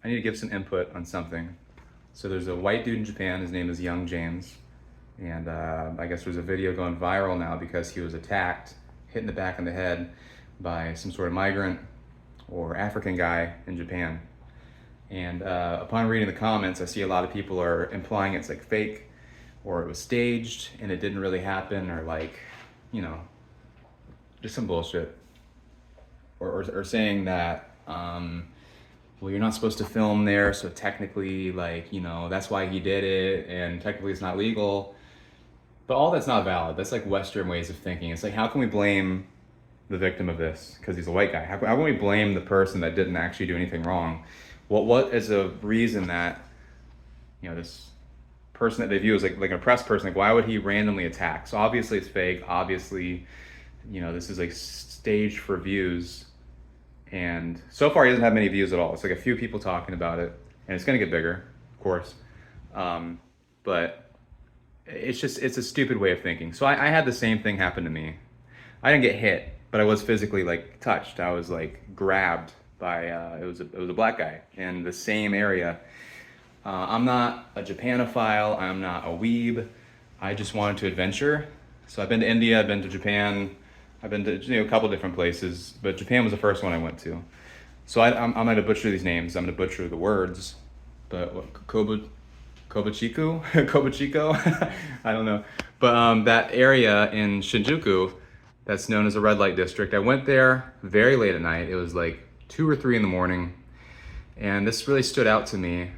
I need to give some input on something. So there's a white dude in Japan, his name is YungJamez, and I guess there's a video going viral now because he was attacked, hit in the back of the head by some sort of migrant or African guy in Japan. And upon reading the comments, I see a lot of people are implying it's like fake, or it was staged and it didn't really happen, or like, you know, just some bullshit. Or saying that, well, you're not supposed to film there, so technically, like, you know, that's why he did it, and technically it's not legal. But all that's not valid. That's like Western ways of thinking. It's like, how can we blame the victim of this because he's a white guy? How can we blame the person that didn't actually do anything wrong? What is a reason that, you know, this person that they view as like an oppressed person, like why would he randomly attack? So obviously it's fake. Obviously, you know, this is like staged for views. And so far he doesn't have many views at all. It's like a few people talking about it, and it's gonna get bigger, of course. But it's a stupid way of thinking. So I had the same thing happen to me. I didn't get hit, but I was physically like touched. I was like grabbed by it was a black guy in the same area. I'm not a Japanophile. I'm not a weeb. I just wanted to adventure. So I've been to India. I've been to Japan. I've been to, you know, a couple different places, but Japan was the first one I went to. So I'm going to butcher these names. I'm going to butcher the words. But what, Kobuchiku? Kobuchiko? I don't know. But that area in Shinjuku that's known as a red light district, I went there very late at night. It was like 2 or 3 in the morning. And this really stood out to me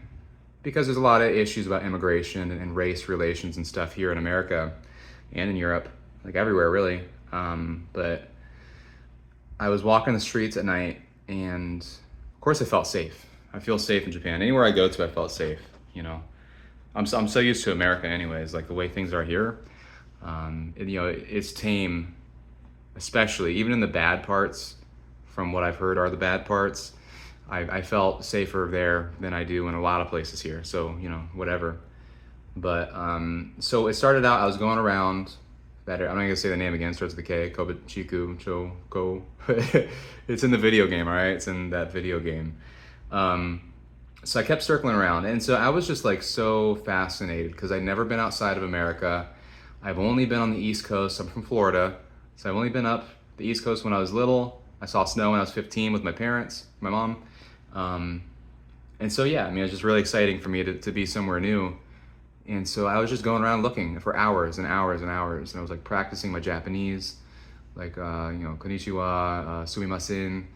because there's a lot of issues about immigration and race relations and stuff here in America and in Europe, like everywhere really. But I was walking the streets at night, and of course I felt safe. I feel safe in Japan. Anywhere I go to, I felt safe, you know. I'm so used to America anyways, like the way things are here. You know, it's tame, especially even in the bad parts, from what I've heard are the bad parts. I felt safer there than I do in a lot of places here. So, you know, whatever. But so it started out, I was going around that, I'm not gonna say the name again, starts with a K, Kobuchiku, Ko. It's in the video game, all right? It's in that video game. So I kept circling around, and so I was just like so fascinated because I'd never been outside of America. I've only been on the East Coast. I'm from Florida, so I've only been up the East Coast when I was little. I saw snow when I was 15 with my parents, my mom. And so yeah, I mean, it was just really exciting for me to be somewhere new. And so I was just going around looking for hours and hours and hours. And I was like practicing my Japanese, like, you know, konnichiwa, sumimasen,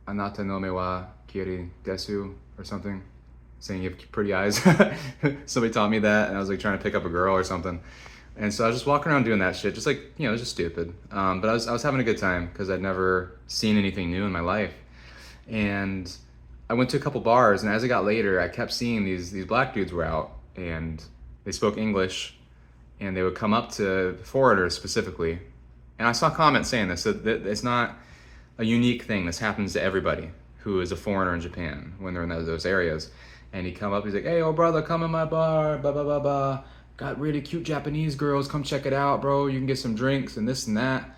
anata no me wa kiri desu, or something, saying you have pretty eyes. Somebody taught me that, and I was like trying to pick up a girl or something. And so I was just walking around doing that shit, just like, you know, it was just stupid. But I was having a good time because I'd never seen anything new in my life. And I went to a couple bars, and as it got later, I kept seeing these black dudes were out, and they spoke English, and they would come up to foreigners specifically. And I saw comments saying this, that it's not a unique thing. This happens to everybody who is a foreigner in Japan when they're in those areas. And he'd come up, he's like, hey, oh brother, come in my bar, blah, blah, blah, blah. Got really cute Japanese girls, come check it out, bro. You can get some drinks and this and that.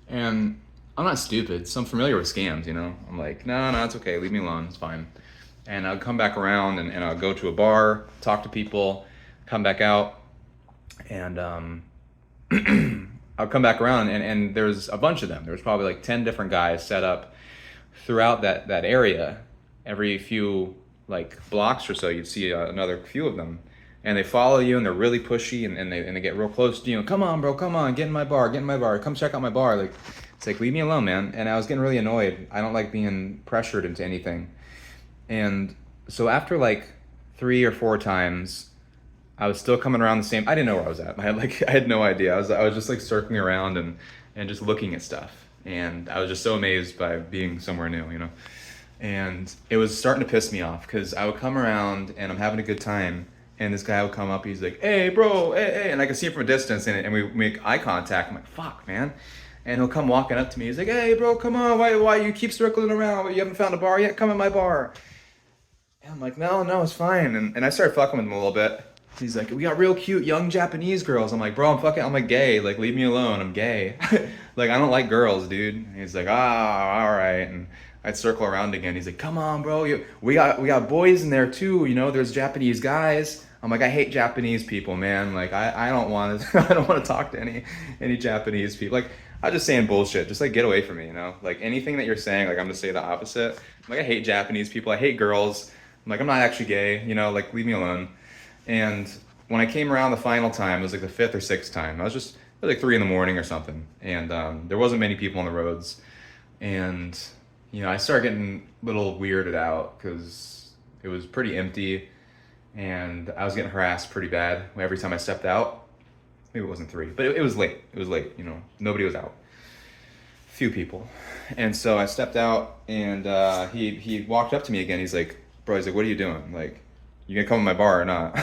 And I'm not stupid, so I'm familiar with scams, you know? I'm like, no, it's okay, leave me alone, it's fine. And I'll come back around and I'll go to a bar, talk to people, come back out, and I'll come back around and there's a bunch of them. There was probably like 10 different guys set up throughout that area. Every few like blocks or so, you'd see another few of them. And they follow you, and they're really pushy, and they get real close to you. And, come on, bro, come on, get in my bar, come check out my bar. Like, it's like, leave me alone, man. And I was getting really annoyed. I don't like being pressured into anything. And so after like 3 or 4 times, I was still coming around the same. I didn't know where I was at. I had no idea. I was just like circling around and just looking at stuff. And I was just so amazed by being somewhere new, you know. And it was starting to piss me off because I would come around and I'm having a good time. And this guy would come up, he's like, hey, bro, hey. And I could see him from a distance, and we make eye contact. I'm like, fuck, man. And he'll come walking up to me. He's like, hey, bro, come on. Why you keep circling around? You haven't found a bar yet? Come in my bar. And I'm like, no, it's fine. And I started fucking with him a little bit. He's like, we got real cute young Japanese girls. I'm like, bro, I'm like gay. Like, leave me alone. I'm gay. Like, I don't like girls, dude. And he's like, all right. And I'd circle around again. He's like, come on, bro. We got boys in there too. You know, there's Japanese guys. I'm like, I hate Japanese people, man. Like, I don't want to, I don't want to talk to any Japanese people. Like, I'm just saying bullshit. Just like, get away from me, you know? Like, anything that you're saying, like, I'm gonna say the opposite. I'm like, I hate Japanese people. I hate girls. I'm like, I'm not actually gay, you know? Like, leave me alone. And when I came around the final time, it was like the 5th or 6th time. It was like 3 a.m. or something. And there wasn't many people on the roads. And, you know, I started getting a little weirded out because it was pretty empty. And I was getting harassed pretty bad every time I stepped out. Maybe it wasn't 3, but it was late. It was late, you know, nobody was out. Few people. And so I stepped out, and he walked up to me again. He's like, bro, he's like, what are you doing? Like, you gonna come to my bar or not?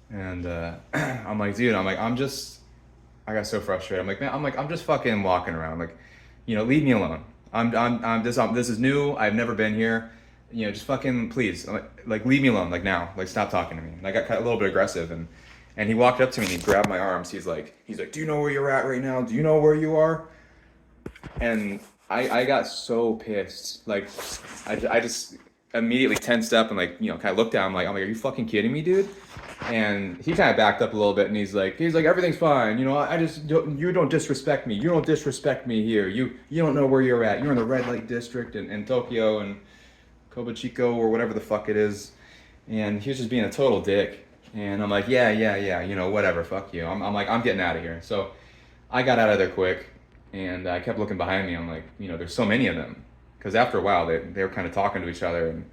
And I'm like, dude, I got so frustrated. I'm like, man, I'm just fucking walking around. Like, you know, leave me alone. This is new. I've never been here. You know, just fucking please, like leave me alone, like now, like stop talking to me. And I got a little bit aggressive, and he walked up to me and he grabbed my arms. He's like, do you know where you're at right now? Do you know where you are? And I got so pissed. Like, I just immediately tensed up and, like, you know, kind of looked down. I'm like, are you fucking kidding me, dude? And he kind of backed up a little bit, and he's like, everything's fine. You know, you don't disrespect me. You don't disrespect me here. You don't know where you're at. You're in the red light district in Tokyo and Kabukicho or whatever the fuck it is. And he was just being a total dick. And I'm like, yeah, you know, whatever, fuck you. I'm like, I'm getting out of here. So I got out of there quick, and I kept looking behind me. I'm like, you know, there's so many of them. Because after a while, they were kind of talking to each other, and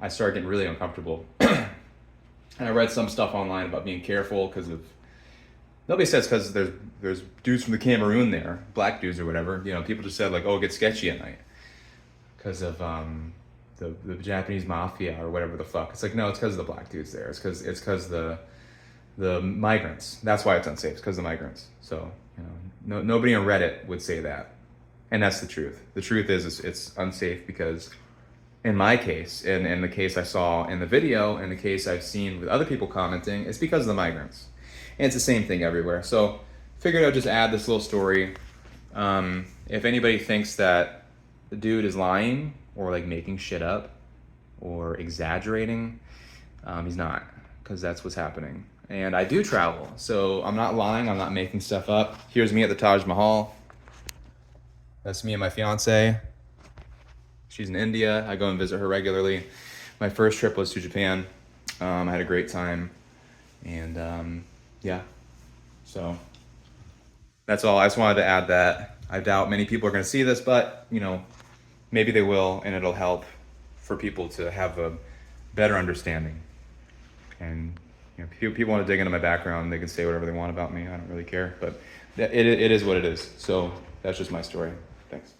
I started getting really uncomfortable. And I read some stuff online about being careful because of, nobody says because there's dudes from the Cameroon there, black dudes or whatever. You know, people just said, like, oh, it gets sketchy at night because of the Japanese mafia or whatever the fuck. It's like, no, it's because of the black dudes there. It's because the migrants. That's why it's unsafe. It's because of the migrants. So, you know, nobody on Reddit would say that. And that's the truth. The truth is it's unsafe because in my case, and in the case I saw in the video, and the case I've seen with other people commenting, it's because of the migrants. And it's the same thing everywhere. So figured I'd just add this little story. If anybody thinks that the dude is lying or like making shit up or exaggerating, he's not, because that's what's happening. And I do travel, so I'm not lying, I'm not making stuff up. Here's me at the Taj Mahal. That's me and my fiance. She's in India. I go and visit her regularly. My first trip was to Japan. I had a great time. And yeah, so that's all. I just wanted to add that. I doubt many people are going to see this, but, you know, maybe they will, and it'll help for people to have a better understanding. And, you know, people want to dig into my background, they can say whatever they want about me. I don't really care, but it is what it is. So that's just my story. Thanks.